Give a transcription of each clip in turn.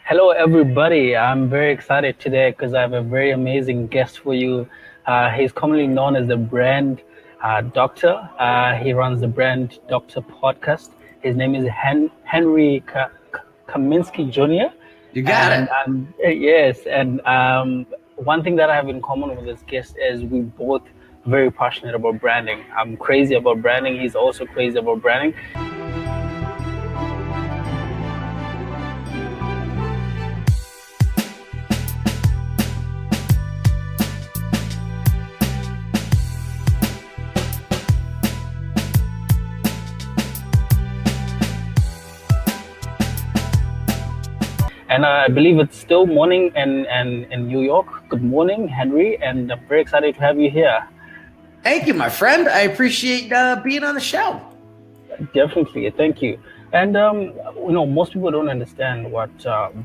Hello, everybody. I'm very excited today because I have a very amazing guest for you. He's commonly known as the brand doctor. He runs the brand doctor podcast. His name is Henry Kaminski Jr. You got And it. yes, and one thing that I have in common with this guest is we both very passionate about branding. I'm crazy about branding. He's also crazy about branding. And I believe it's still morning in New York. Good morning, Henry, and I'm very excited to have you here. Thank you, my friend. I appreciate being on the show. Definitely, thank you. And most people don't understand what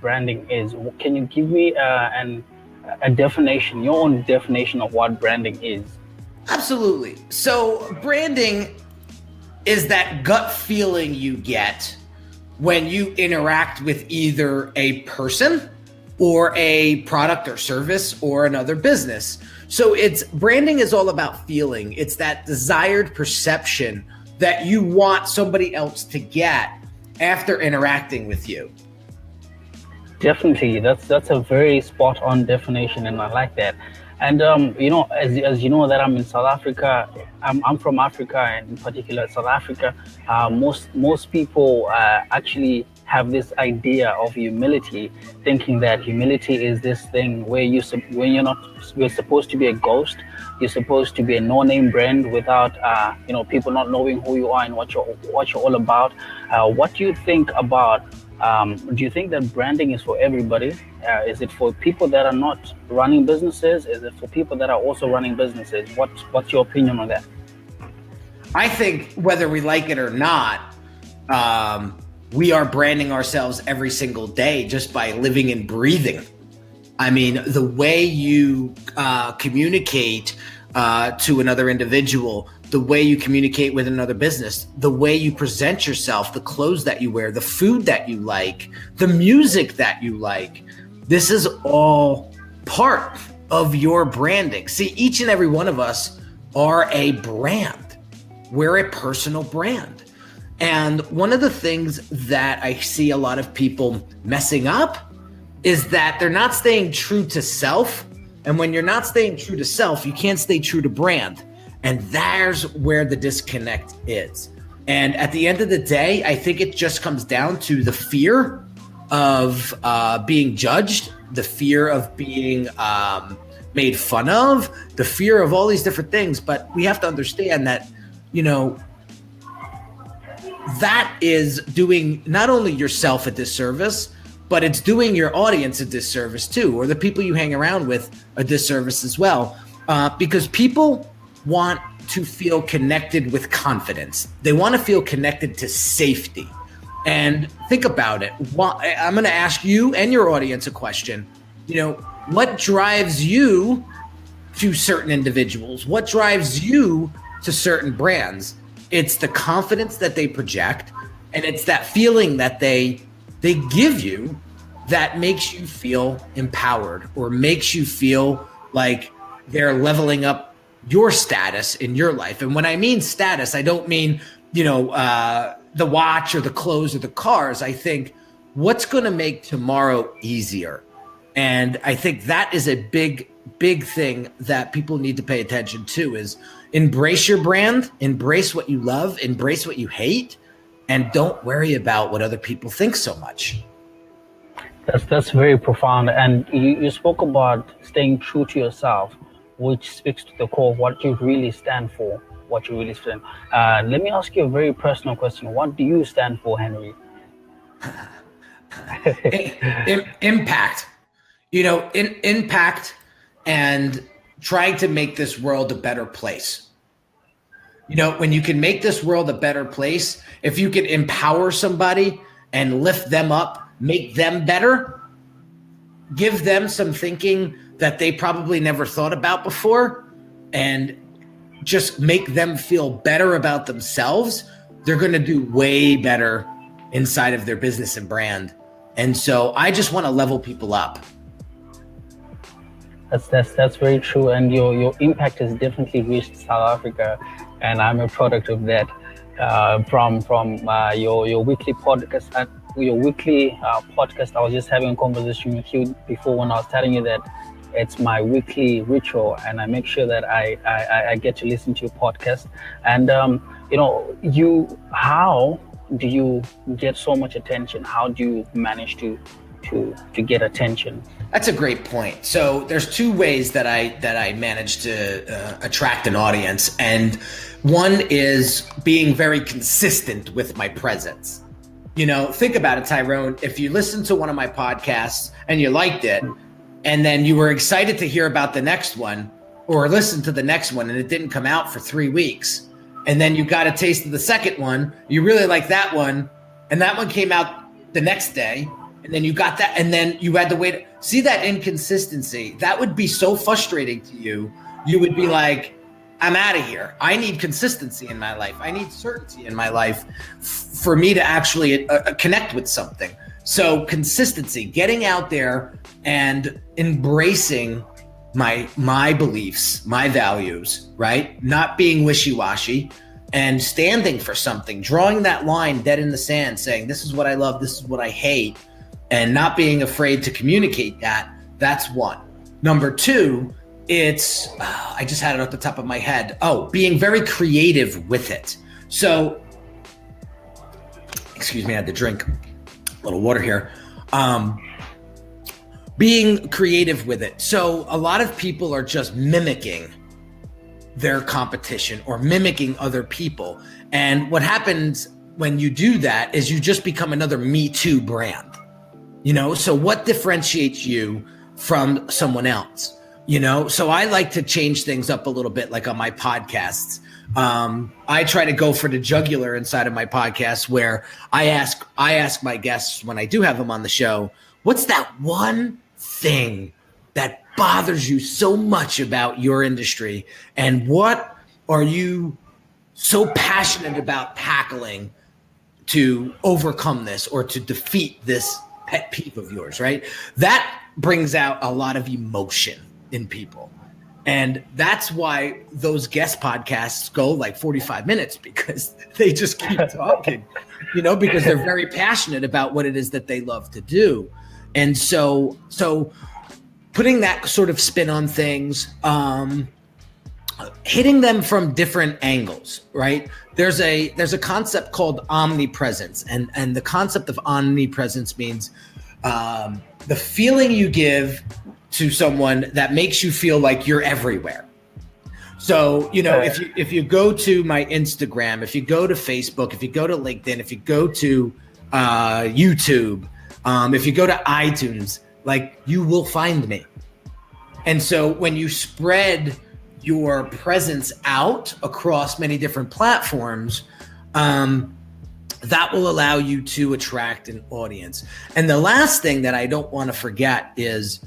branding is. Can you give me a definition, your own definition of what branding is? Absolutely. So branding is that gut feeling you get when you interact with either a person or a product or service or another business. So branding is all about feeling. It's that desired perception that you want somebody else to get after interacting with you. Definitely, that's a very spot on definition, and I like that. And as you know that I'm in South Africa. I'm from Africa, and in particular South Africa. Most people actually have this idea of humility, thinking that humility is this thing where when you're supposed to be a ghost. You're supposed to be a no-name brand without people not knowing who you are and what you're all about. What do you think about? Do you think that branding is for everybody? Is it for people that are not running businesses? Is it for people that are also running businesses? What's your opinion on that? I think whether we like it or not, we are branding ourselves every single day just by living and breathing. I mean, the way you communicate to another individual, the way you communicate with another business, the way you present yourself, the clothes that you wear, the food that you like, the music that you like. This is all part of your branding. See, each and every one of us are a brand. We're a personal brand. And one of the things that I see a lot of people messing up is that they're not staying true to self. And when you're not staying true to self, you can't stay true to brand. And there's where the disconnect is. And at the end of the day, I think it just comes down to the fear of being judged, the fear of being made fun of, the fear of all these different things. But we have to understand that, that is doing not only yourself a disservice, but it's doing your audience a disservice too, or the people you hang around with a disservice as well, because people want to feel connected with confidence. They want to feel connected to safety. And think about it. I'm going to ask you and your audience a question. What drives you to certain individuals? What drives you to certain brands? It's the confidence that they project, and it's that feeling that they give you that makes you feel empowered or makes you feel like they're leveling up your status in your life. And when I mean status, I don't mean, the watch or the clothes or the cars. I think what's going to make tomorrow easier. And I think that is a big thing that people need to pay attention to is embrace your brand, embrace what you love, embrace what you hate, and don't worry about what other people think so much. That's very profound. And you spoke about staying true to yourself, which speaks to the core of what you really stand for, what you really stand. Let me ask you a very personal question. What do you stand for, Henry? Impact. Impact and trying to make this world a better place. When you can make this world a better place, if you can empower somebody and lift them up, make them better, give them some thinking that they probably never thought about before, and just make them feel better about themselves, they're going to do way better inside of their business and brand. And so I just want to level people up. That's very true, and your impact has definitely reached South Africa, and I'm a product of that. From your weekly podcast, podcast. I was just having a conversation with you before when I was telling you that it's my weekly ritual, and I make sure that I get to listen to your podcast. And how do you get so much attention? How do you manage to get attention? That's a great point. So there's two ways that I manage to attract an audience, and one is being very consistent with my presence. Think about it, Tyrone. If you listen to one of my podcasts and you liked it, and then you were excited to hear about the next one, or listen to the next one, and it didn't come out for 3 weeks, and then you got a taste of the second one, you really like that one, and that one came out the next day, and then you got that, and then you had to wait. See that inconsistency? That would be so frustrating to you. You would be like, I'm out of here. I need consistency in my life. I need certainty in my life for me to actually connect with something. So consistency, getting out there and embracing my beliefs, my values, right? Not being wishy-washy and standing for something, drawing that line dead in the sand, saying, this is what I love, this is what I hate, and not being afraid to communicate that. That's one. Number two, it's, I just had it off the top of my head. Being very creative with it. So, excuse me, I had to drink a little water here. Being creative with it. So a lot of people are just mimicking their competition or mimicking other people. And what happens when you do that is you just become another Me Too brand. So what differentiates you from someone else? So I like to change things up a little bit, like on my podcasts. I try to go for the jugular inside of my podcast, where I ask my guests when I do have them on the show, what's that one thing that bothers you so much about your industry, and what are you so passionate about tackling to overcome this or to defeat this pet peeve of yours, right? That brings out a lot of emotion in people. And that's why those guest podcasts go like 45 minutes, because they just keep talking, because they're very passionate about what it is that they love to do. And so putting that sort of spin on things, hitting them from different angles, right? There's a concept called omnipresence, and the concept of omnipresence means the feeling you give to someone that makes you feel like you're everywhere. So, if you go to my Instagram, if you go to Facebook, if you go to LinkedIn, if you go to YouTube, if you go to iTunes, like, you will find me. And so when you spread your presence out across many different platforms, that will allow you to attract an audience. And the last thing that I don't want to forget is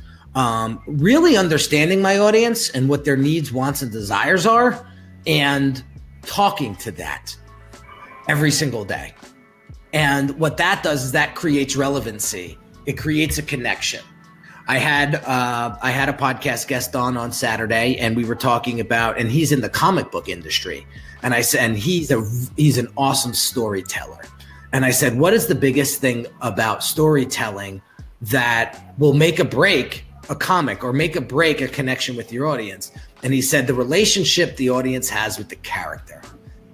really understanding my audience and what their needs, wants, and desires are, and talking to that every single day. And what that does is that creates relevancy. It creates a connection. I had a podcast guest on Saturday, and we were talking about, and he's in the comic book industry. And I said, and he's an awesome storyteller. And I said, what is the biggest thing about storytelling that will make or break a comic, or make or break a connection with your audience? And he said, the relationship the audience has with the character.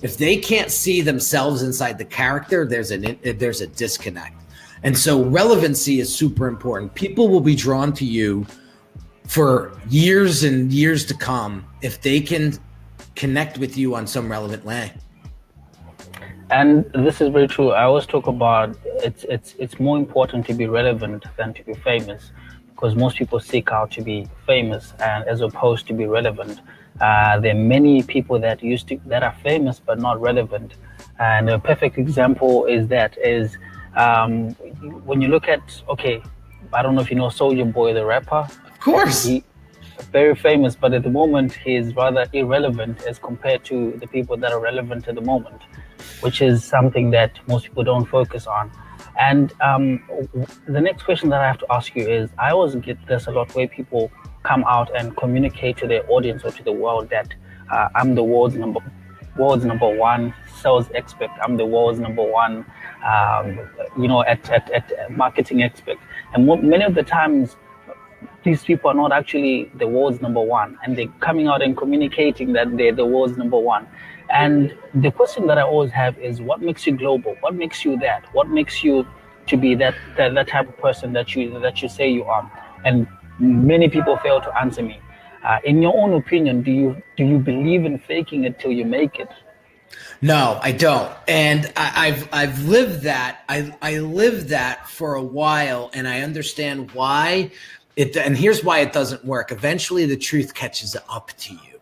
If they can't see themselves inside the character, there's a disconnect. And so relevancy is super important. People will be drawn to you for years and years to come if they can connect with you on some relevant way. And this is very true. I always talk about it's more important to be relevant than to be famous, because most people seek out to be famous and as opposed to be relevant. There are many people that are famous but not relevant. And a perfect example is when you look at, I don't know if you know Soulja Boy, the rapper. Of course. He's very famous, but at the moment he's rather irrelevant as compared to the people that are relevant at the moment, which is something that most people don't focus on. And the next question that I have to ask you is, I always get this a lot where people come out and communicate to their audience or to the world that I'm the world's number one sales expert. I'm the world's number one, at marketing expert. And many of the times, these people are not actually the world's number one, and they're coming out and communicating that they're the world's number one. And the question that I always have is, what makes you global? What makes you that? What makes you to be that type of person that you say you are? And many people fail to answer me. In your own opinion, do you believe in faking it till you make it? No, I don't. And I've lived that. I lived that for a while, and I understand why it. And here's why it doesn't work. Eventually, the truth catches up to you.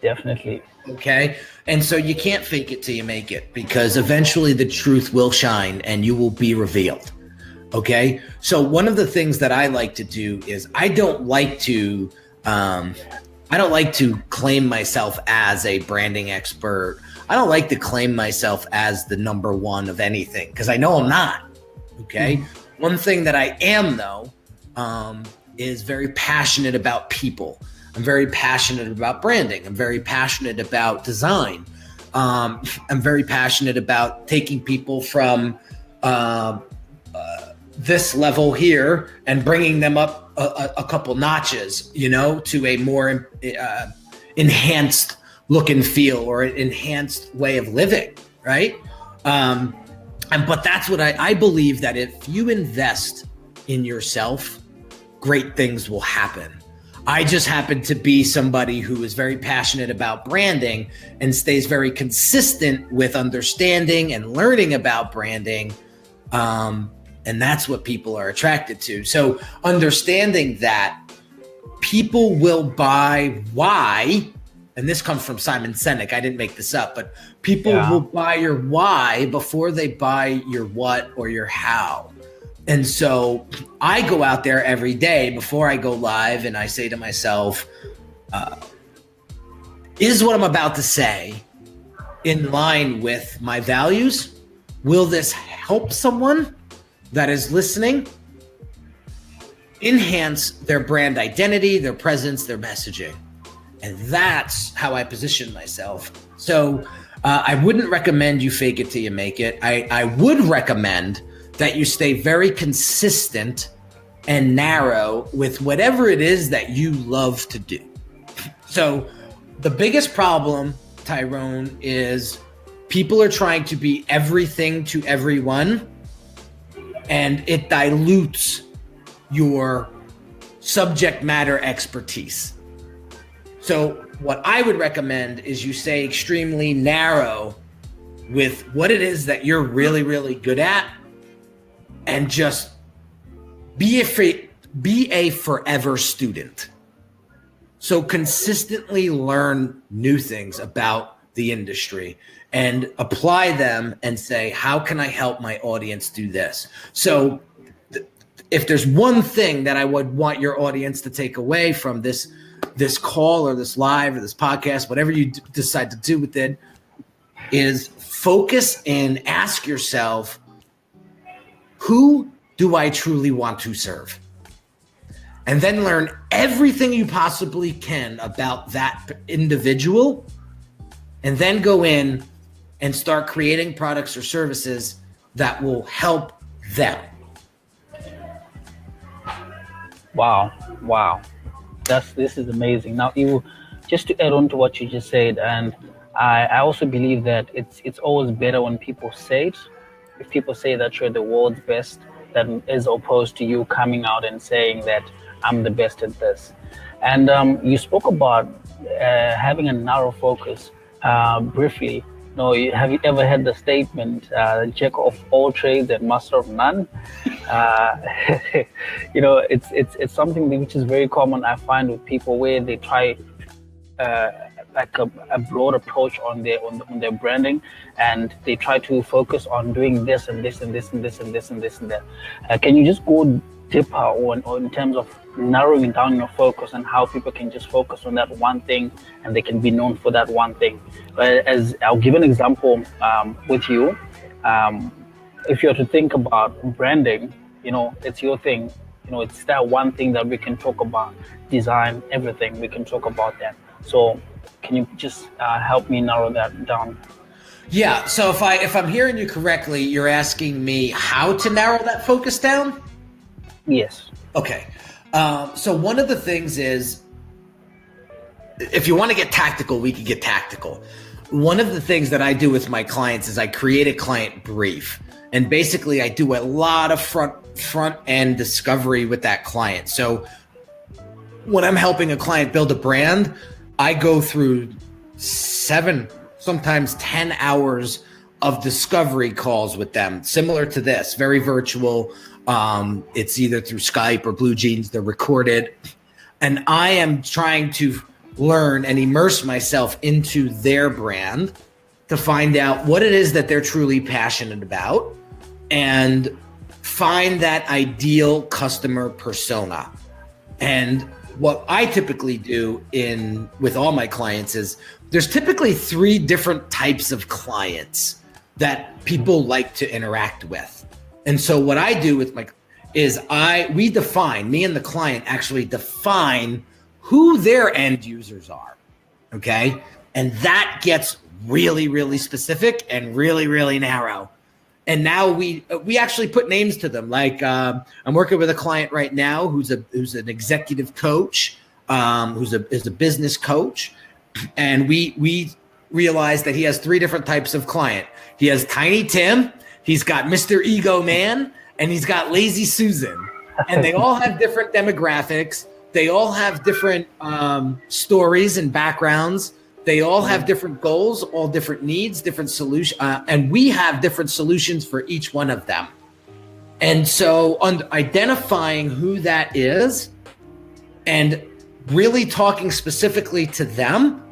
Definitely. Okay. And so you can't fake it till you make it, because eventually the truth will shine and you will be revealed. Okay. So one of the things that I like to do is I don't like to claim myself as a branding expert. I don't like to claim myself as the number one of anything, because I know I'm not. Okay. Mm-hmm. One thing that I am, though, is very passionate about people. I'm very passionate about branding. I'm very passionate about design. I'm very passionate about taking people from this level here and bringing them up a couple notches, to a more enhanced look and feel, or an enhanced way of living, right? But that's what I believe, that if you invest in yourself, great things will happen. I just happen to be somebody who is very passionate about branding and stays very consistent with understanding and learning about branding. And that's what people are attracted to. So understanding that people will buy why, and this comes from Simon Sinek, I didn't make this up, but people will buy your why before they buy your what or your how. And so I go out there every day before I go live and I say to myself, is what I'm about to say in line with my values? Will this help someone that is listening enhance their brand identity, their presence, their messaging? And that's how I position myself. So I wouldn't recommend you fake it till you make it. I would recommend that you stay very consistent and narrow with whatever it is that you love to do. So the biggest problem, Tyrone, is people are trying to be everything to everyone, and it dilutes your subject matter expertise. So what I would recommend is you stay extremely narrow with what it is that you're really, really good at, and just be a forever student. So consistently learn new things about the industry and apply them and say, how can I help my audience do this? So if there's one thing that I would want your audience to take away from this call or this live or this podcast, whatever you decide to do with it, is focus and ask yourself, who do I truly want to serve? And then learn everything you possibly can about that individual, and then go in and start creating products or services that will help them. Wow. This is amazing. Now, just to add on to what you just said, and I also believe that it's always better when people say it. If people say that you're the world's best, than as opposed to you coming out and saying that I'm the best at this. And you spoke about having a narrow focus briefly. Have you ever heard the statement, jack of all trades and master of none? It's something which is very common, I find, with people, where they try like a broad approach on their branding, and they try to focus on doing this and this and this and this and this and this and that. Can you just go deeper or in terms of narrowing down your focus and how people can just focus on that one thing and they can be known for that one thing? As I'll give an example with you. if you're to think about branding, it's your thing. It's that one thing that we can talk about. Design, everything, we can talk about that. So can you just help me narrow that down? Yeah. So if I'm hearing you correctly, you're asking me how to narrow that focus down? Yes. Okay. So one of the things is, if you want to get tactical, we can get tactical. One of the things that I do with my clients is I create a client brief. And basically I do a lot of front end discovery with that client. So when I'm helping a client build a brand, I go through 7, sometimes 10 hours of discovery calls with them, similar to this, very virtual. It's either through Skype or Blue Jeans, they're recorded. And I am trying to learn and immerse myself into their brand to find out what it is that they're truly passionate about and find that ideal customer persona. And what I typically do with all my clients is there's typically 3 different types of clients that people like to interact with. And so what I do with me and the client actually define who their end users are. Okay. And that gets really, really specific and really, really narrow. And now we actually put names to them. Like I'm working with a client right now who's an executive coach, who's a business coach, and we realized that he has 3 different types of client. He has Tiny Tim, he's got Mr. Ego Man, and he's got Lazy Susan, and they all have different demographics. They all have different stories and backgrounds. They all have different goals, all different needs, different solutions, and we have different solutions for each one of them. And so identifying who that is and really talking specifically to them,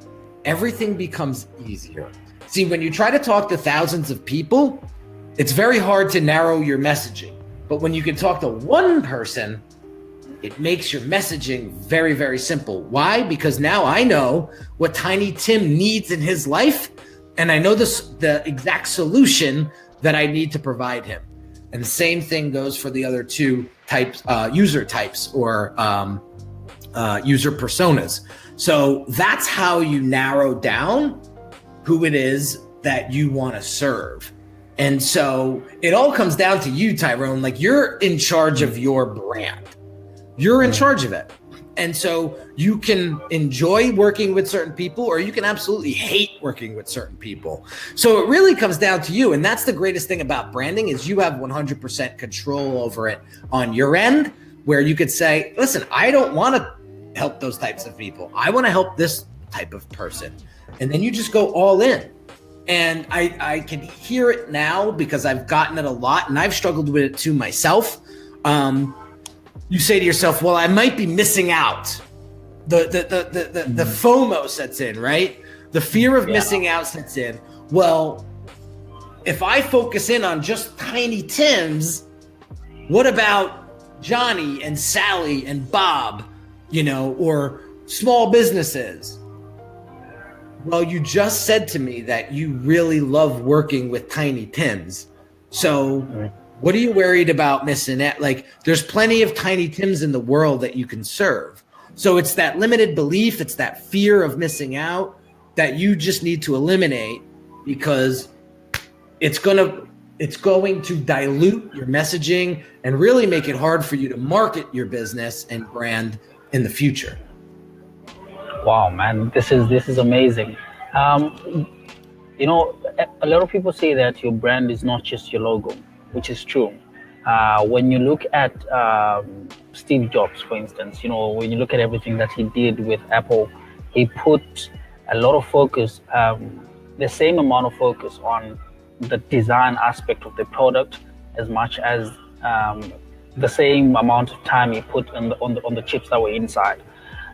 everything becomes easier. See, when you try to talk to thousands of people, it's very hard to narrow your messaging. But when you can talk to one person, it makes your messaging very, very simple. Why? Because now I know what Tiny Tim needs in his life, and I know the exact solution that I need to provide him. And the same thing goes for the other 2 types, user types or user personas. So that's how you narrow down who it is that you want to serve. And so it all comes down to you, Tyrone. Like, you're in charge of your brand. You're in charge of it. And so you can enjoy working with certain people, or you can absolutely hate working with certain people. So it really comes down to you. And that's the greatest thing about branding, is you have 100% control over it on your end, where you could say, listen, I don't want to help those types of people. I want to help this type of person. And then you just go all in. And I can hear it now because I've gotten it a lot, and I've struggled with it too myself. You say to yourself, well, I might be missing out. The FOMO sets in, right? The fear of missing out sets in. Well, if I focus in on just Tiny Tims, what about Johnny and Sally and Bob, or small businesses? Well, you just said to me that you really love working with Tiny Tims. So what are you worried about missing out? Like, there's plenty of Tiny Tims in the world that you can serve. So it's that limited belief, it's that fear of missing out that you just need to eliminate, because it's going to dilute your messaging and really make it hard for you to market your business and brand in the future. Wow, man, this is amazing. A lot of people say that your brand is not just your logo, which is true. When you look at Steve Jobs, for instance, when you look at everything that he did with Apple, he put a lot of focus, the same amount of focus on the design aspect of the product, as much as the same amount of time he put on the chips that were inside.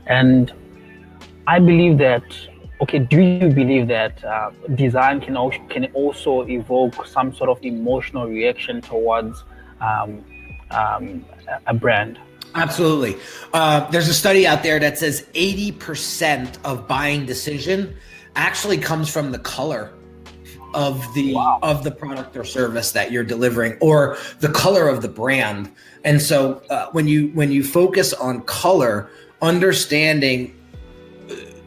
And I believe that, do you believe that design can also evoke some sort of emotional reaction towards a brand? Absolutely. There's a study out there that says 80% of buying decision actually comes from the color of the Wow. of the product or service that you're delivering, or the color of the brand. And so when you focus on color, understanding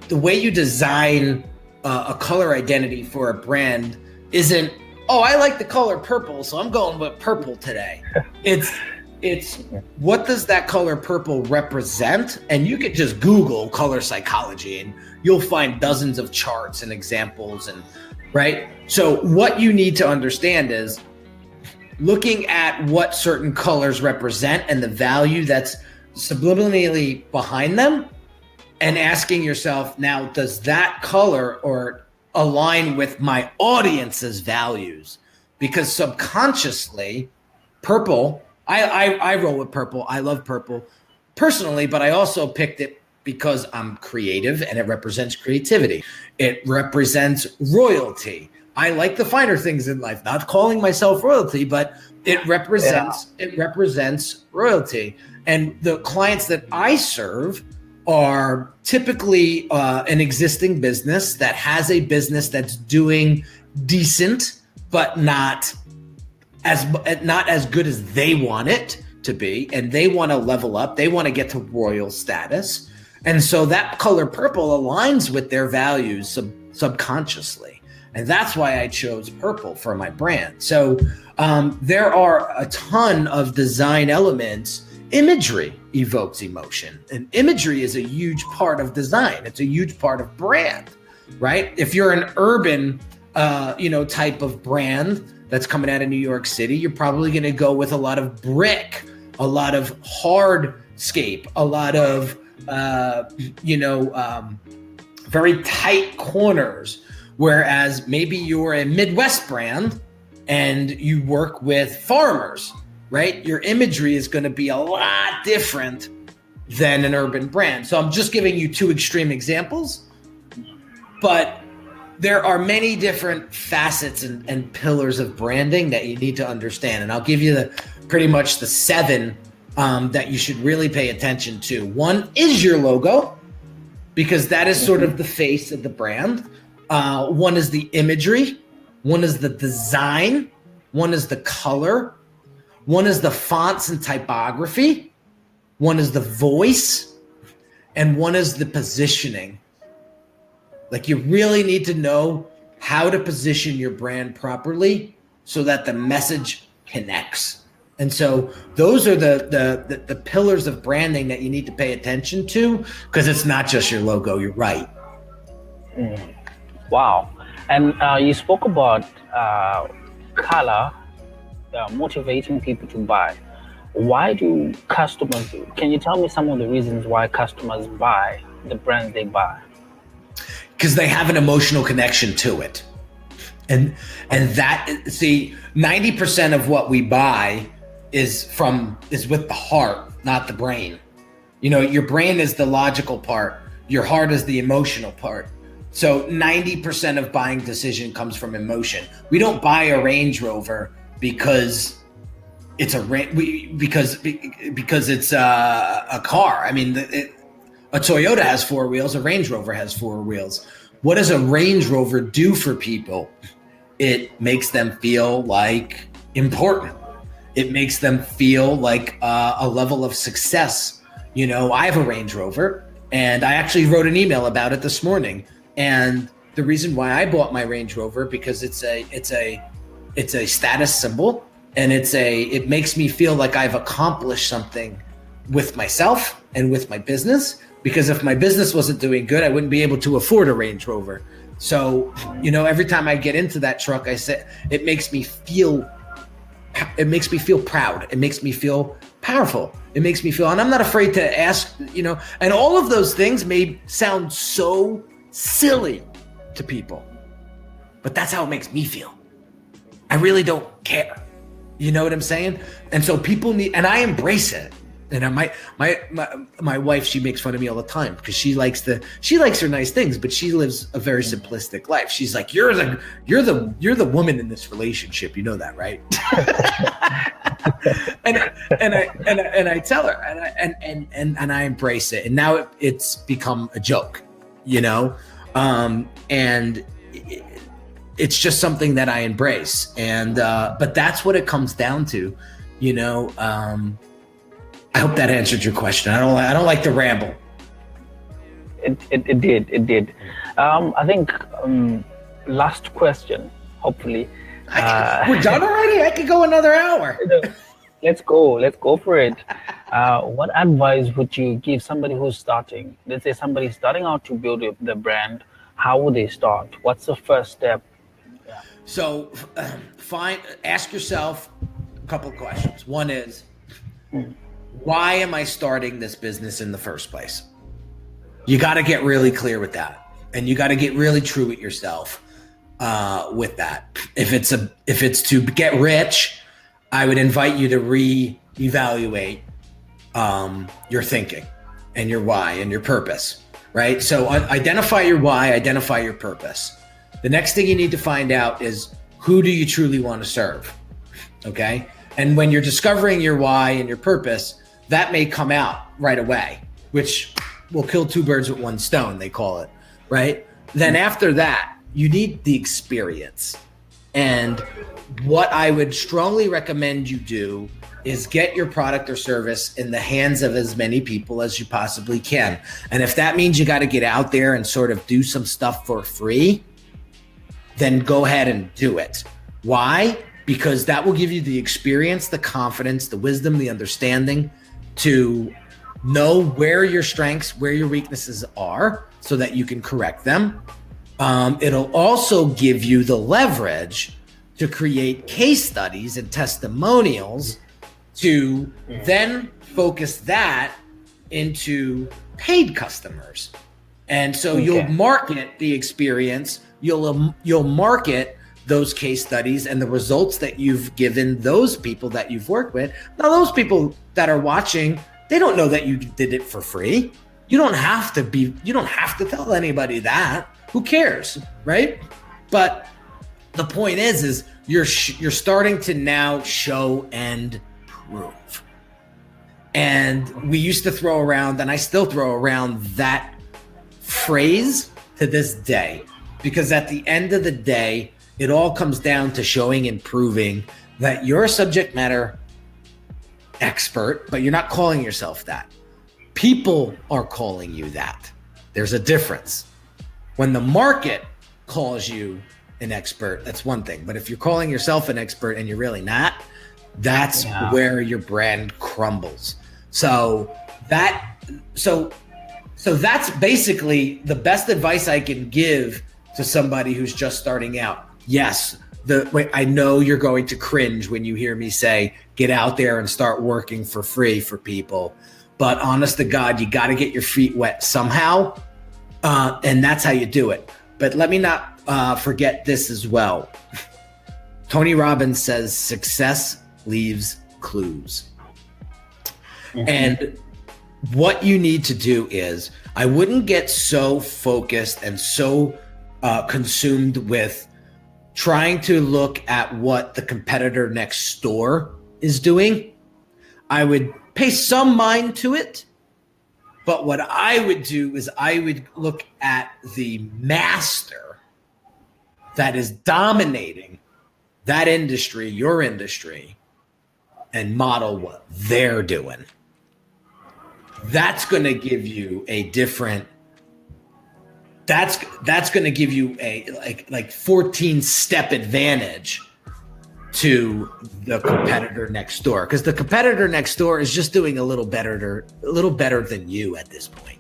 the way you design a color identity for a brand isn't, oh, I like the color purple, so I'm going with purple today. It's what does that color purple represent? And you could just Google color psychology and you'll find dozens of charts and examples, and right? So what you need to understand is looking at what certain colors represent and the value that's subliminally behind them, and asking yourself, now, does that color or align with my audience's values? Because subconsciously, purple, I roll with purple. I love purple personally, but I also picked it because I'm creative and it represents creativity. It represents royalty. I like the finer things in life, not calling myself royalty, but it represents royalty. And the clients that I serve are typically an existing business that has a business that's doing decent, but not as good as they want it to be, and they want to level up. They want to get to royal status, and so that color purple aligns with their values subconsciously, and that's why I chose purple for my brand. So there are a ton of design elements. Imagery evokes emotion, and imagery is a huge part of design. It's a huge part of brand, right? If you're an urban, type of brand that's coming out of New York City, you're probably going to go with a lot of brick, a lot of hardscape, a lot of, very tight corners. Whereas maybe you're a Midwest brand and you work with farmers, right? Your imagery is going to be a lot different than an urban brand. So I'm just giving you two extreme examples, but there are many different facets and pillars of branding that you need to understand. And I'll give you pretty much the 7 that you should really pay attention to. One is your logo, because that is sort of the face of the brand. One is the imagery. One is the design. One is the color. One is the fonts and typography. One is the voice. And one is the positioning. Like, you really need to know how to position your brand properly so that the message connects. And so those are the pillars of branding that you need to pay attention to, because it's not just your logo. You're right. Wow. And you spoke about color motivating people to buy. Why do customers, can you tell me some of the reasons why customers buy the brands they buy? Because they have an emotional connection to it. And that, see, 90% of what we buy is with the heart, not the brain. Your brain is the logical part. Your heart is the emotional part. So 90% of buying decision comes from emotion. We don't buy a Range Rover because it's because it's a car. I mean, a Toyota has 4 wheels. A Range Rover has 4 wheels. What does a Range Rover do for people? It makes them feel like important. It makes them feel like a level of success. I have a Range Rover, and I actually wrote an email about it this morning. And the reason why I bought my Range Rover, because it's a status symbol, and it makes me feel like I've accomplished something with myself and with my business. Because if my business wasn't doing good, I wouldn't be able to afford a Range Rover. So, every time I get into that truck, I say it makes me feel proud. It makes me feel powerful. It makes me feel, and I'm not afraid to ask, and all of those things may sound so silly to people, but that's how it makes me feel. I really don't care. You know what I'm saying? And so people need, and I embrace it. And my wife, she makes fun of me all the time because she likes her nice things, but she lives a very simplistic life. She's like, you're the woman in this relationship. You know that, right? and I tell her, and I embrace it. And now it's become a joke, and it's just something that I embrace. And but that's what it comes down to, you know. I hope that answered your question. I don't like to ramble. It did. I think last question, hopefully. We're done already? I could go another hour. Let's go for it. What advice would you give somebody who's starting? Let's say somebody's starting out to build the brand. How would they start? What's the first step? Yeah. So ask yourself a couple of questions. One is, why am I starting this business in the first place? You got to get really clear with that, and you got to get really true with yourself with that. If it's to get rich, I would invite you to reevaluate your thinking and your why and your purpose, right? So identify your why, identify your purpose. The next thing you need to find out is, who do you truly want to serve? Okay. And when you're discovering your why and your purpose, that may come out right away, which will kill two birds with one stone, they call it, right? Then after that, you need the experience. And what I would strongly recommend you do is get your product or service in the hands of as many people as you possibly can. And if that means you got to get out there and sort of do some stuff for free, then go ahead and do it. Why? Because that will give you the experience, the confidence, the wisdom, the understanding to know where your strengths, where your weaknesses are, so that you can correct them. It'll also give you the leverage to create case studies and testimonials to then focus that into paid customers. And so you'll market the experience, you'll market those case studies and the results that you've given those people that you've worked with. Now, those people that are watching, they don't know that you did it for free. You don't have to tell anybody that. Who cares, right? But the point is you're starting to now show and prove. And we used to throw around, and I still throw around that phrase to this day, because at the end of the day, it all comes down to showing and proving that you're a subject matter expert, but you're not calling yourself that. People are calling you that. There's a difference. When the market calls you an expert, that's one thing. But if you're calling yourself an expert and you're really not, that's where your brand crumbles. So that's basically the best advice I can give to somebody who's just starting out. Yes, I know you're going to cringe when you hear me say, get out there and start working for free for people. But honest to God, you got to get your feet wet somehow. And that's how you do it. But let me not forget this as well. Tony Robbins says, success leaves clues. Mm-hmm. And what you need to do is, I wouldn't get so focused and so consumed with trying to look at what the competitor next door is doing. I would pay some mind to it. But what I would do is I would look at the master that is dominating that industry, your industry, and model what they're doing. That's going to give you a different, that's going to give you a like 14-step advantage to the competitor next door, because the competitor next door is just doing a little better than you at this point,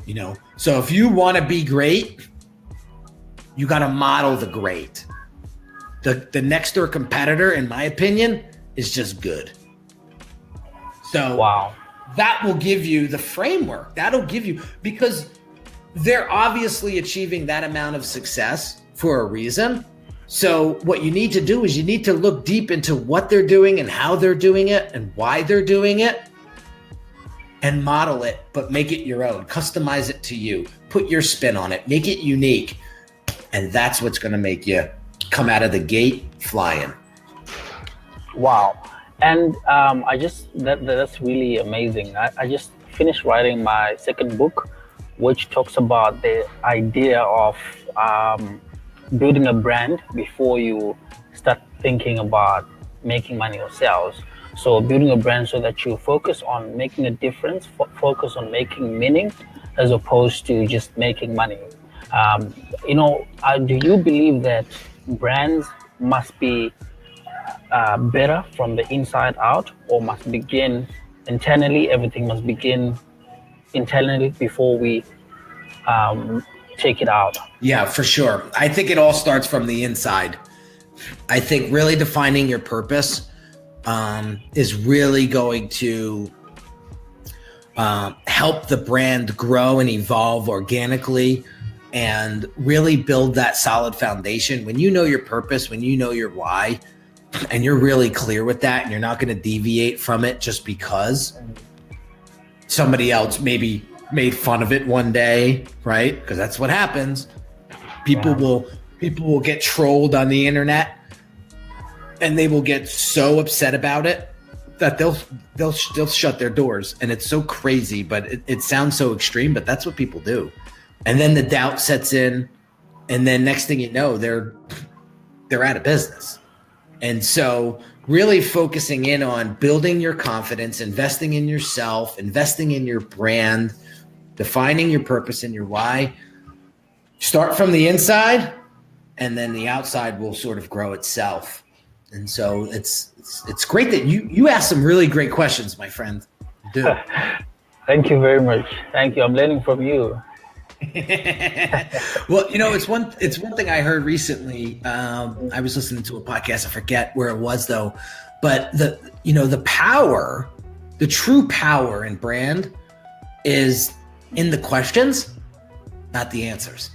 you know. So if you want to be great, you got to model the great. The next door competitor, in my opinion, is just good. So that will give you the framework. That'll give you, because they're obviously achieving that amount of success for a reason. So what you need to do is you need to look deep into what they're doing and how they're doing it and why they're doing it, and model it, but make it your own. Customize it to you. Put your spin on it. Make it unique. And that's what's going to make you come out of the gate flying. Wow. And that's really amazing. I just finished writing my second book, which talks about the idea of building a brand before you start thinking about making money or sales. So building a brand so that you focus on making a difference, focus on making meaning, as opposed to just making money. Do you believe that brands must be better from the inside out, or must begin internally? Everything must begin internally before we take it out. Yeah, for sure. I think it all starts from the inside. I think really defining your purpose is really going to help the brand grow and evolve organically and really build that solid foundation. When you know your purpose, when you know your why, and you're really clear with that, and you're not going to deviate from it just because somebody else maybe made fun of it one day, right? Because that's what happens. People will get trolled on the internet, and they will get so upset about it that they'll shut their doors. And it's so crazy, but it sounds so extreme, but that's what people do. And then the doubt sets in, and then next thing you know, they're out of business. And so really focusing in on building your confidence, investing in yourself, investing in your brand, defining your purpose and your why. Start from the inside, and then the outside will sort of grow itself. And so it's great that you asked some really great questions, my friend. You do. Thank you very much. Thank you. I'm learning from you. Well, it's one thing I heard recently. I was listening to a podcast. I forget where it was though, but the power, the true power in brand is in the questions, not the answers.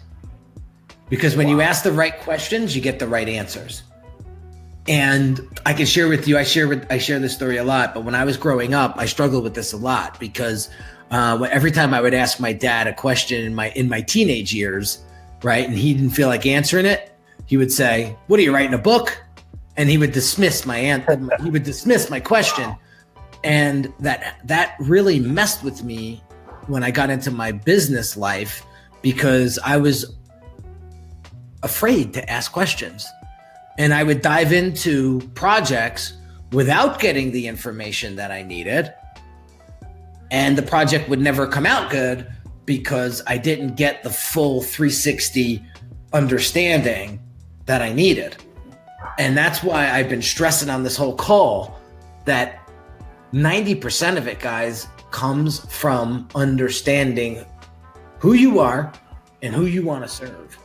Because when you ask the right questions, you get the right answers. And I can share with you, I share this story a lot, but when I was growing up, I struggled with this a lot because every time I would ask my dad a question in my teenage years, right, and he didn't feel like answering it, he would say, "What are you writing, a book?" And he would dismiss my question, and that really messed with me when I got into my business life, because I was afraid to ask questions, and I would dive into projects without getting the information that I needed. And the project would never come out good because I didn't get the full 360 understanding that I needed. And that's why I've been stressing on this whole call that 90% of it, guys, comes from understanding who you are and who you want to serve.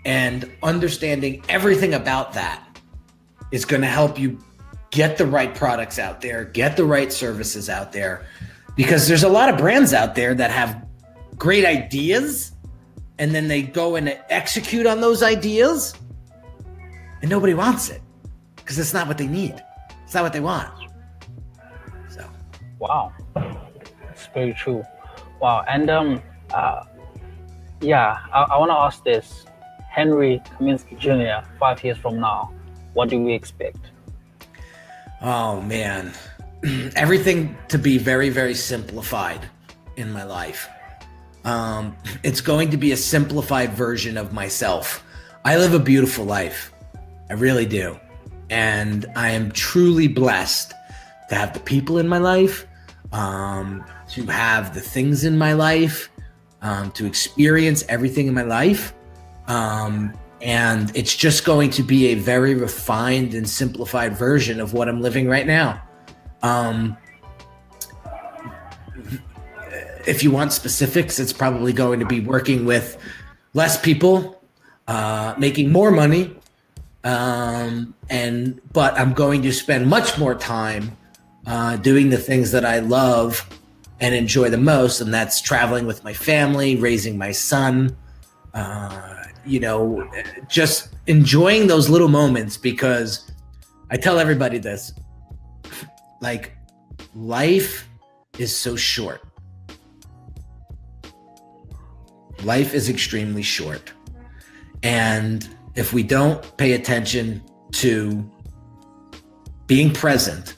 And understanding everything about that is going to help you get the right products out there, get the right services out there. Because there's a lot of brands out there that have great ideas, and then they go and execute on those ideas, and nobody wants it because it's not what they need. It's not what they want. So, wow, it's very true. Wow, and I want to ask this: Henry Kaminski Jr. 5 years from now, what do we expect? Oh man. Everything to be very, very simplified in my life. It's going to be a simplified version of myself. I live a beautiful life. I really do. And I am truly blessed to have the people in my life, to have the things in my life, to experience everything in my life. And it's just going to be a very refined and simplified version of what I'm living right now. If you want specifics, it's probably going to be working with less people, making more money, but I'm going to spend much more time doing the things that I love and enjoy the most, and that's traveling with my family, raising my son, just enjoying those little moments, because I tell everybody this. Like, life is so short. Life is extremely short. And if we don't pay attention to being present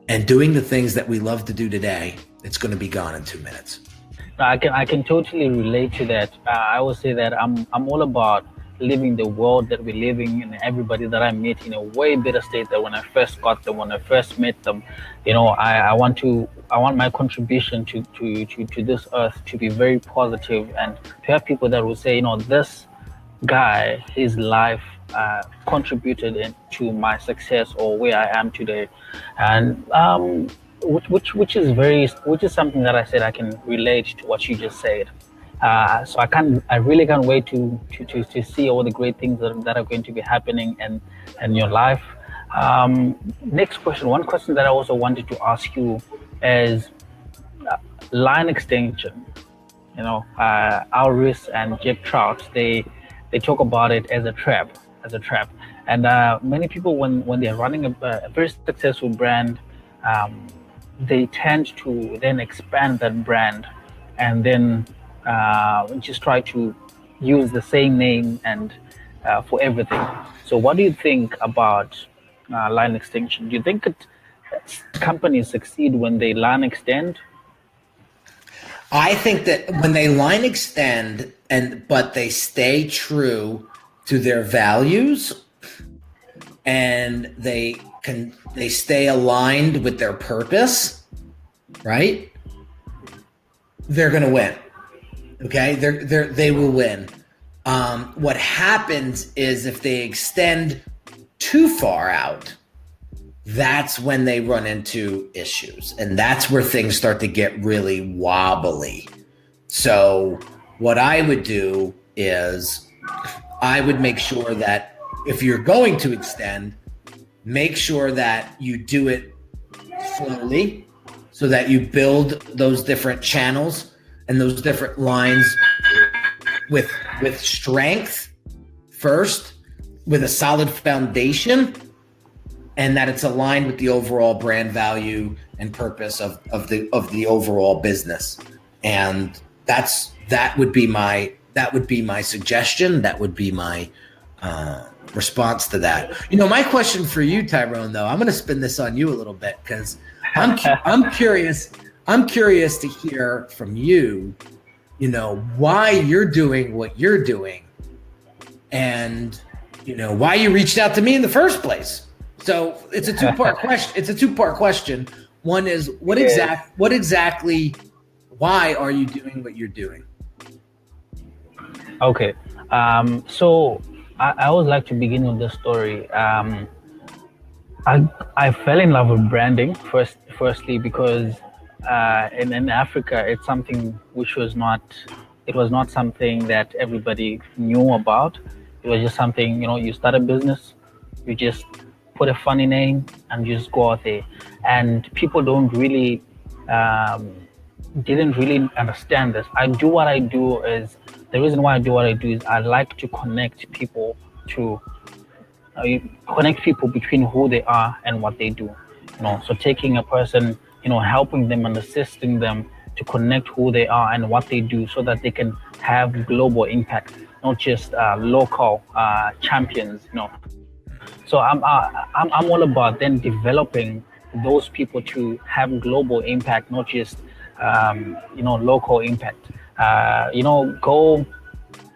and doing the things that we love to do today, it's going to be gone in 2 minutes. No, I can totally relate to that. I would say that I'm all about living the world that we're living, and everybody that I meet in a way better state than when I first got them, when I first met them. I want my contribution to this earth to be very positive, and to have people that will say, this guy, his life contributed to my success or where I am today, and which is something that I said I can relate to what you just said. So I really can't wait to see all the great things that are going to be happening in your life. Next question. One question that I also wanted to ask you is line extension. Alris and Jeb Trout, they talk about it as a trap. And many people, when they're running a very successful brand, um, they tend to then expand that brand, and then just try to use the same name and for everything. So, what do you think about line extension? Do you think companies succeed when they line extend? I think that when they line extend but they stay true to their values, and they stay aligned with their purpose, right? They're going to win. Okay? They will win. What happens is if they extend too far out, that's when they run into issues, and that's where things start to get really wobbly. So what I would do is I would make sure that if you're going to extend, make sure that you do it slowly, so that you build those different channels and those different lines with strength first, with a solid foundation, and that it's aligned with the overall brand value and purpose of the overall business. And that would be my suggestion. That would be my response to that. My question for you, Tyrone, though, I'm going to spin this on you a little bit, because I'm curious. I'm curious to hear from you. Why you're doing what you're doing, and why you reached out to me in the first place. So it's a two-part question. One is what exactly, why are you doing what you're doing? Okay. So I would like to begin with this story. I fell in love with branding firstly because in Africa it's something which was not something that everybody knew about. It was just something, you start a business, you just put a funny name and just go out there, and people didn't really understand this. The reason why I do what I do is I like to connect people between who they are and what they do. So taking a person, helping them and assisting them to connect who they are and what they do, so that they can have global impact, not just local champions. So I'm all about then developing those people to have global impact, not just local impact. Go.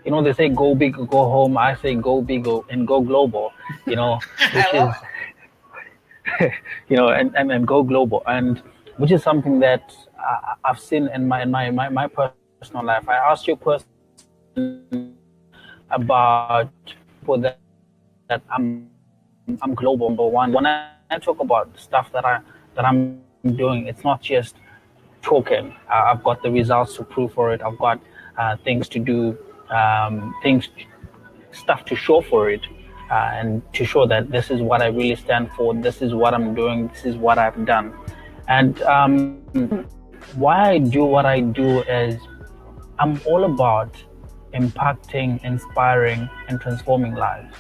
They say go big or go home. I say go big and go global. Which is and go global, and which is something that I've seen in my personal life. I asked you a question about people that I'm global number one. When I talk about stuff that I'm doing, it's not just talking. I've got the results to prove for it. I've got things to do, stuff to show for it, and to show that this is what I really stand for. This is what I'm doing. This is what I've done. And why I do what I do is I'm all about impacting, inspiring, and transforming lives.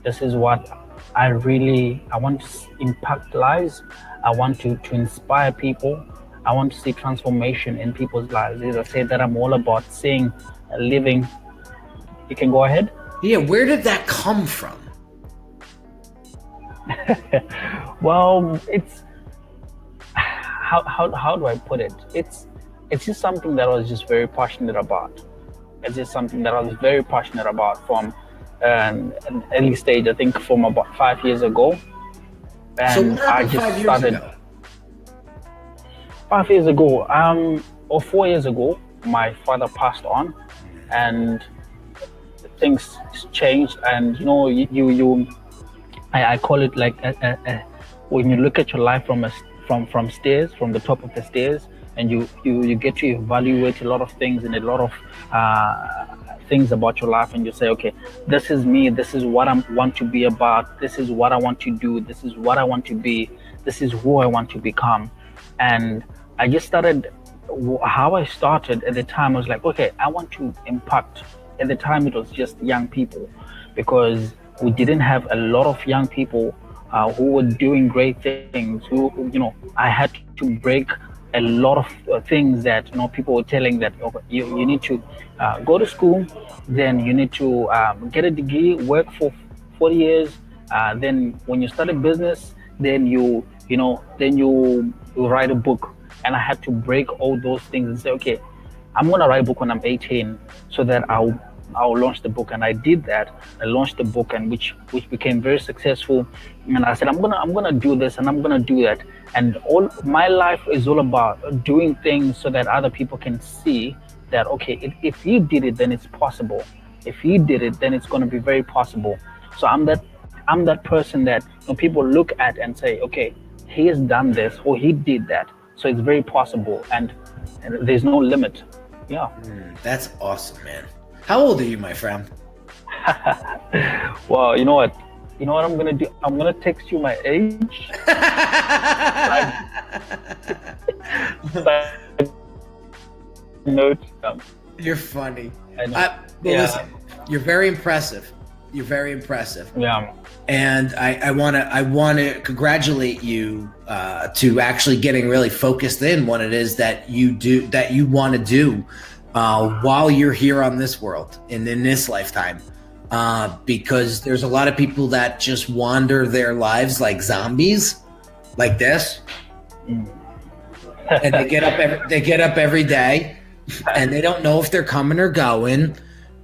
This is what I want to impact lives. I want to inspire people. I want to see transformation in people's lives. As I say that I'm all about seeing, living. You can go ahead. Yeah, where did that come from? Well, it's how do I put it? it's just something that I was just very passionate about. It's just something that I was very passionate about from an early stage. I think from about 5 years ago, So what and I happened just 5 years started ago? 5 years ago, or 4 years ago. My father passed on, and things changed. And I call it like when you look at your life from stairs, from the top of the stairs, and you get to evaluate a lot of things and a lot of things about your life, and you say, okay, this is me, this is what I want to be about, this is what I want to do, this is what I want to be, this is who I want to become. And I just started, how I started at the time was like, okay, I want to impact. At the time it was just young people, because we didn't have a lot of young people who were doing great things, who, I had to break a lot of things that, people were telling that, okay, you need to go to school, then you need to get a degree, work for 40 years, then when you start a business, then you write a book. And I had to break all those things and say, okay, I'm gonna write a book when I'm 18, so that I'll launch the book. And I did that. I launched the book, and which became very successful. And I said, I'm gonna do this, and I'm gonna do that. And all my life is all about doing things so that other people can see that, okay, if he did it, then it's possible. If he did it, then it's gonna be very possible. So I'm that person that people look at and say, okay, he has done this or he did that. So it's very possible, and there's no limit. Yeah. That's awesome, man. How old are you, my friend? Well, you know what? You know what I'm gonna do? I'm gonna text you my age. Note. You're funny. I know. Well, Yeah. listen, you're very impressive. You're very impressive. Yeah. And I wanna congratulate you to actually getting really focused in what it is that you want to do while you're here on this world and in this lifetime. Because there's a lot of people that just wander their lives like zombies, like this, and they get up every day, and they don't know if they're coming or going,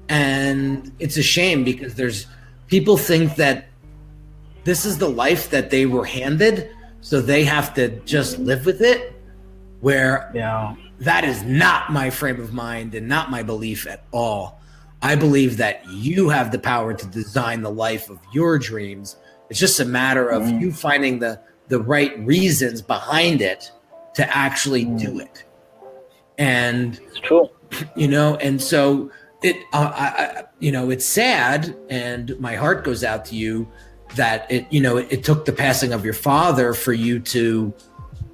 and it's a shame because there's people think that this is the life that they were handed, so they have to just live with it, where that is not my frame of mind and not my belief at all. I believe that you have the power to design the life of your dreams. It's just a matter of you finding the right reasons behind it to actually do it. And It's true. and so it's sad, and my heart goes out to you that it took the passing of your father for you to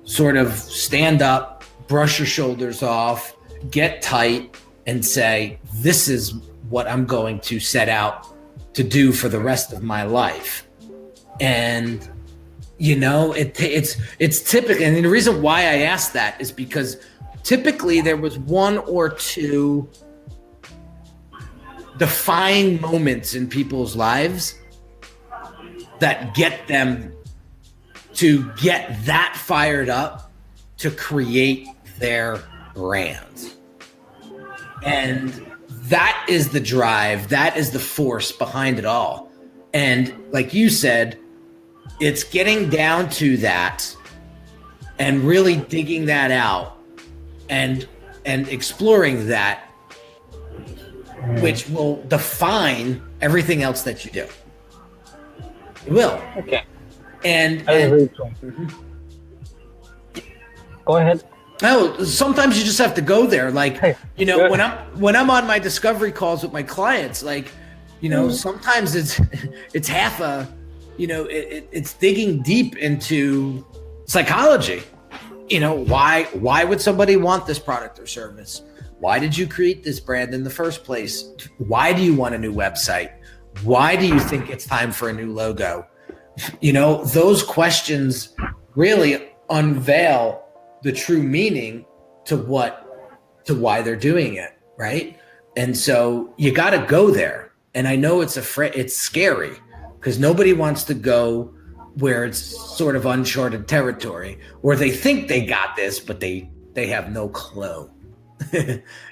sort of stand up, brush your shoulders off, get tight, and say, this is what I'm going to set out to do for the rest of my life. And it's typical. And the reason why I asked that is because typically there was one or two defining moments in people's lives that get them to get that fired up to create their brand. And that is the drive, that is the force behind it all. And like you said, it's getting down to that and really digging that out and exploring that, which will define everything else that you do. It will. Okay. And Go ahead. Oh, sometimes you just have to go there. Like, Hey, when I'm on my discovery calls with my clients, like, sometimes it's half a, it's digging deep into psychology. Why would somebody want this product or service? Why did you create this brand in the first place? Why do you want a new website? Why do you think it's time for a new logo? Those questions really unveil the true meaning to why they're doing it, right? And so you got to go there. And I know it's scary because nobody wants to go where it's sort of uncharted territory, where they think they got this, but they have no clue.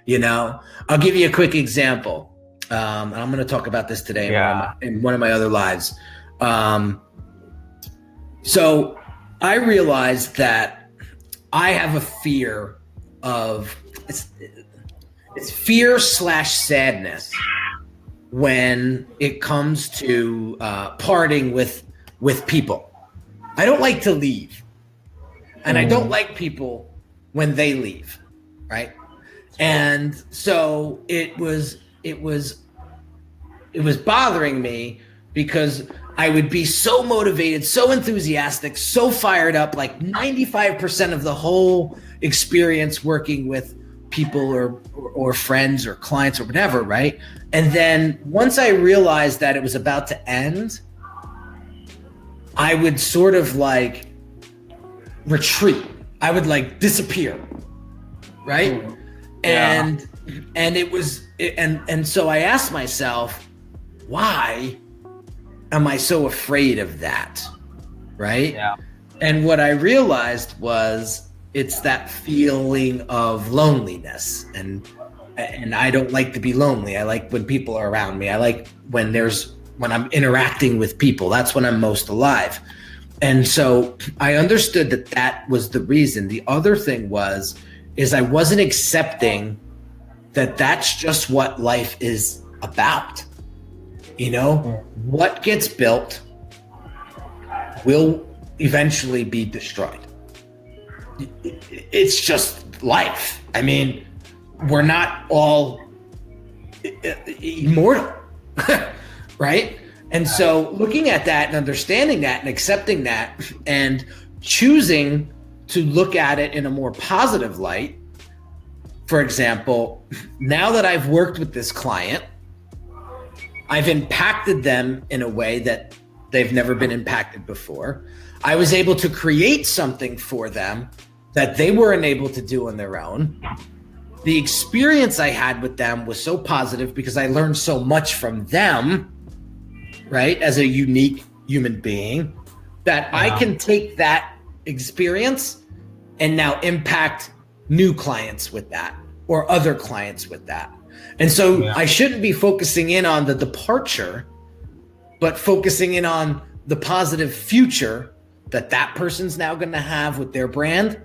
You know, I'll give you a quick example. I'm going to talk about this today in one of my other lives. So I realized that I have a fear of it's fear/sadness when it comes to parting with people. I don't like to leave, and I don't like people when they leave, right? And so it was bothering me because I would be so motivated, so enthusiastic, so fired up, like 95% of the whole experience working with people or friends or clients or whatever, right? And then once I realized that it was about to end, I would sort of like retreat. I would like disappear, right? And so I asked myself, why am I so afraid of that? Right? Yeah. And what I realized was it's that feeling of loneliness, and I don't like to be lonely. I like when people are around me. I like when I'm interacting with people. That's when I'm most alive. And so I understood that was the reason. The other thing is I wasn't accepting that that's just what life is about. You know, what gets built will eventually be destroyed. It's just life. I mean, we're not all immortal, right? And so looking at that and understanding that and accepting that and choosing to look at it in a more positive light. For example, now that I've worked with this client, I've impacted them in a way that they've never been impacted before. I was able to create something for them that they weren't able to do on their own. The experience I had with them was so positive because I learned so much from them, right, as a unique human being, that I can take that experience and now impact new clients with that or other clients with that. And so I shouldn't be focusing in on the departure, but focusing in on the positive future that person's now going to have with their brand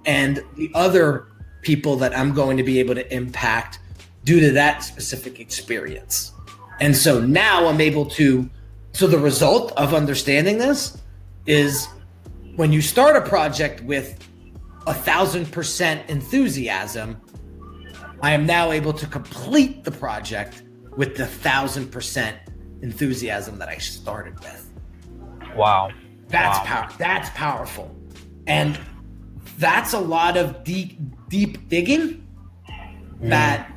and the other people that I'm going to be able to impact due to that specific experience. And so now I'm able to, so the result of understanding this is when you start a project with 1,000% enthusiasm, I am now able to complete the project with the 1,000% enthusiasm that I started with. Wow. That's powerful. And that's a lot of deep digging that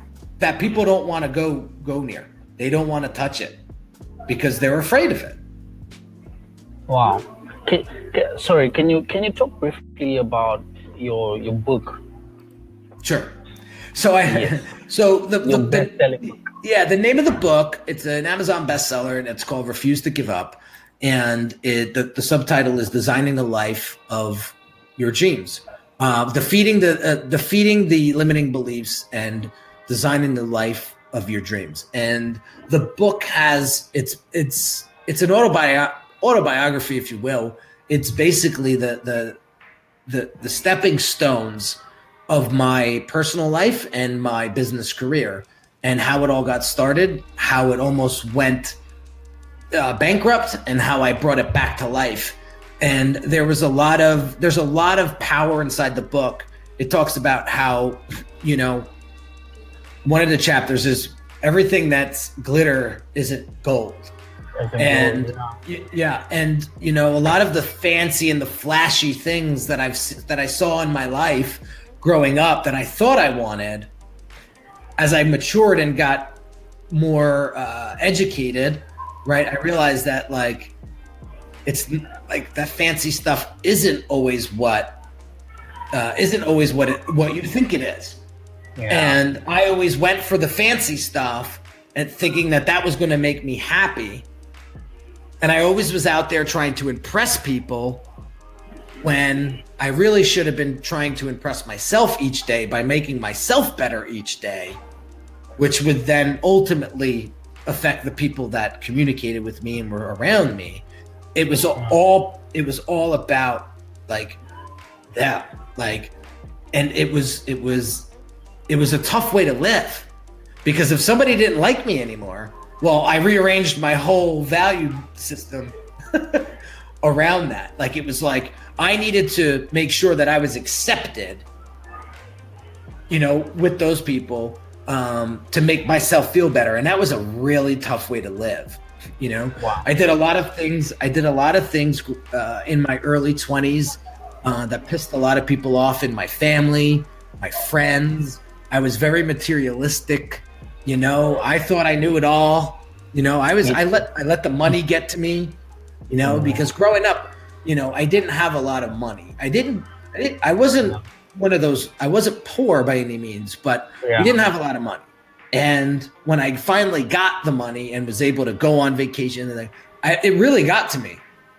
people don't want to go near. They don't want to touch it because they're afraid of it. Wow. Can you talk briefly about your book? Sure. So the best-selling book. The name of the book, it's an Amazon bestseller, and it's called Refuse to Give Up. And the subtitle is Designing the Life of Your Dreams. Defeating the limiting beliefs and designing the life of your dreams. And the book has it's an autobiography, if you will. It's basically the stepping stones of my personal life and my business career, and how it all got started, how it almost went bankrupt, and how I brought it back to life. And there's a lot of power inside the book. It talks about how, one of the chapters is everything that's glitter isn't gold. And a lot of the fancy and the flashy things that I saw in my life growing up that I thought I wanted, as I matured and got more educated, right? I realized that it's like that fancy stuff isn't always what you think it is. Yeah. And I always went for the fancy stuff and thinking that was going to make me happy. And I always was out there trying to impress people when I really should have been trying to impress myself each day by making myself better each day, which would then ultimately affect the people that communicated with me and were around me. It was all about like that, like, and it was a tough way to live, because if somebody didn't like me anymore, well, I rearranged my whole value system around that. Like, it was like I needed to make sure that I was accepted, with those people, to make myself feel better. And that was a really tough way to live. Wow. I did a lot of things in my early 20s that pissed a lot of people off in my family, my friends. I was very materialistic. I thought I knew it all. I let the money get to me, because growing up, I didn't have a lot of money. I wasn't one of those, I wasn't poor by any means, but we didn't have a lot of money. And when I finally got the money and was able to go on vacation, it really got to me.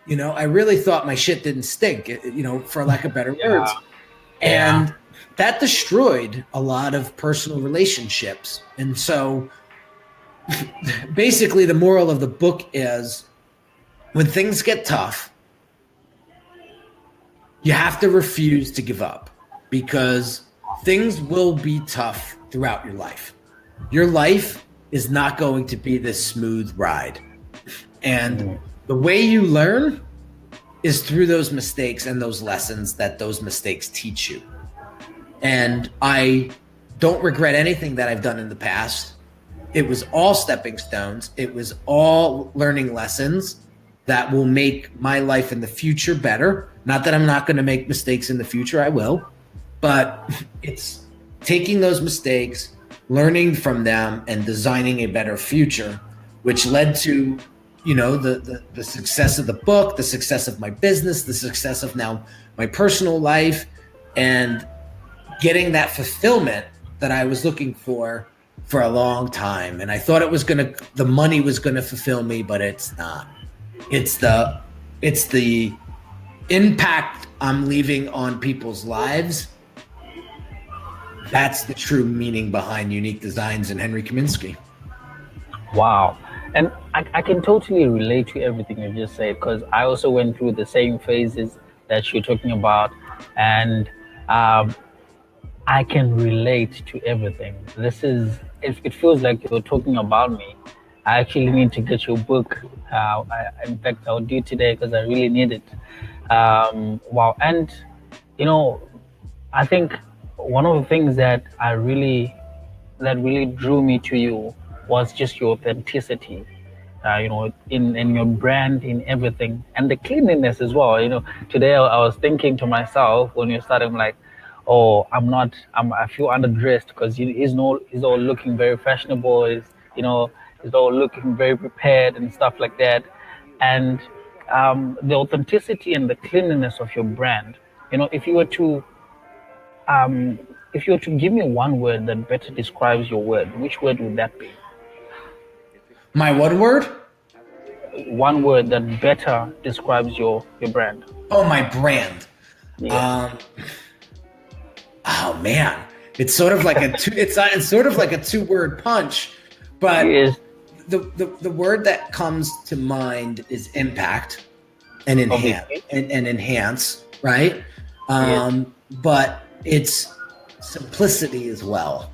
I really thought my shit didn't stink, for lack of better words. And that destroyed a lot of personal relationships. And so basically the moral of the book is, when things get tough, you have to refuse to give up, because things will be tough throughout your life. Your life is not going to be this smooth ride. And the way you learn is through those mistakes and those lessons that those mistakes teach you. And I don't regret anything that I've done in the past. It was all stepping stones. It was all learning lessons that will make my life in the future better. Not that I'm not going to make mistakes in the future, I will. But it's taking those mistakes, learning from them, and designing a better future, which led to, the success of the book, the success of my business, the success of now my personal life, and getting that fulfillment that I was looking for a long time. And I thought the money was going to fulfill me, but it's not. It's the impact I'm leaving on people's lives. That's the true meaning behind Unique Designz and Henry Kaminski. Wow. And I can totally relate to everything you just said, because I also went through the same phases that you're talking about. And I can relate to everything. It feels like you're talking about me. I actually need to get your book. In fact, I'll do it today because I really need it. Wow. And, I think one of the things that really drew me to you was just your authenticity, in your brand, in everything, and the cleanliness as well. Today I was thinking to myself when you started, I'm like, oh, I feel underdressed because he's all looking very fashionable. He's all looking very prepared and stuff like that. And the authenticity and the cleanliness of your brand, if you were to give me one word that better describes your word, which word would that be? My what word? One word that better describes your brand. Oh, my brand. Yeah. Oh man, it's sort of like it's sort of like a two-word punch, but the word that comes to mind is impact and enhance, right? But it's simplicity as well.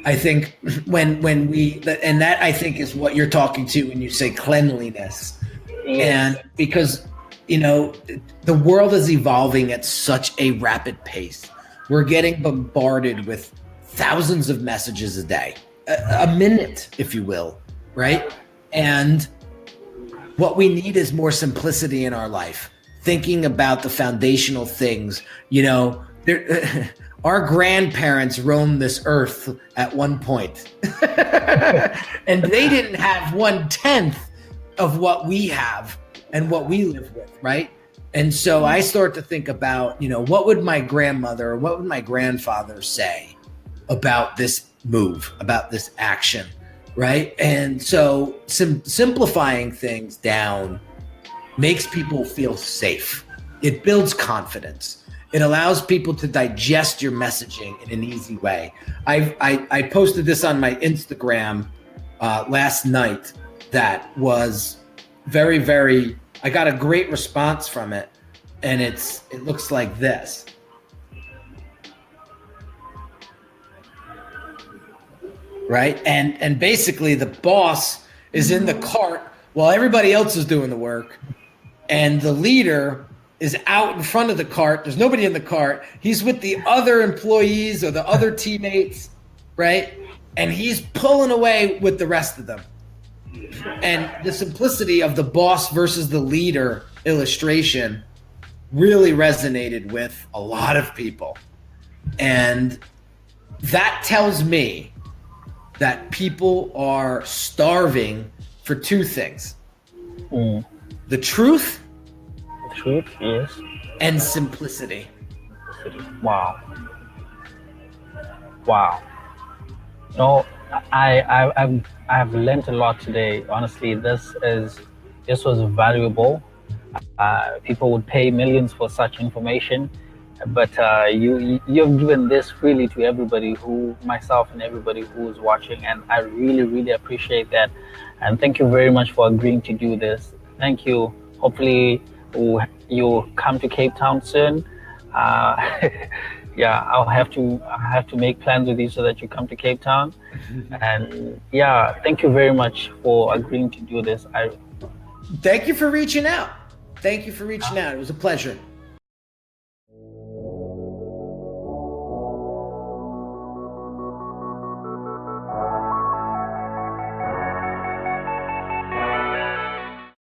I think that I think is what you're talking to when you say cleanliness. Yes. And because, the world is evolving at such a rapid pace. We're getting bombarded with thousands of messages a day, a minute, if you will, right? And what we need is more simplicity in our life, thinking about the foundational things. Our grandparents roamed this earth at one point, and they didn't have 1/10 of what we have and what we live with, right? And so I start to think about, what would my grandmother or what would my grandfather say about this move, about this action, right? And so simplifying things down makes people feel safe. It builds confidence. It allows people to digest your messaging in an easy way. I posted this on my Instagram last night. That was very, very, I got a great response from it. And it looks like this. Right? And basically the boss is in the cart while everybody else is doing the work. And the leader is out in front of the cart. There's nobody in the cart. He's with the other employees or the other teammates, right? And he's pulling away with the rest of them. And the simplicity of the boss versus the leader illustration really resonated with a lot of people. And that tells me that people are starving for two things. The truth. The truth, yes. And simplicity. Wow. No, I've learned a lot today. Honestly, this was valuable. People would pay millions for such information, but you've given this freely to everybody, myself and everybody who is watching, and I really, really appreciate that. And thank you very much for agreeing to do this. Thank you. Hopefully you come to Cape Town soon. Yeah, I'll have to make plans with you so that you come to Cape Town. And yeah, thank you very much for agreeing to do this. Thank you for reaching out. It was a pleasure.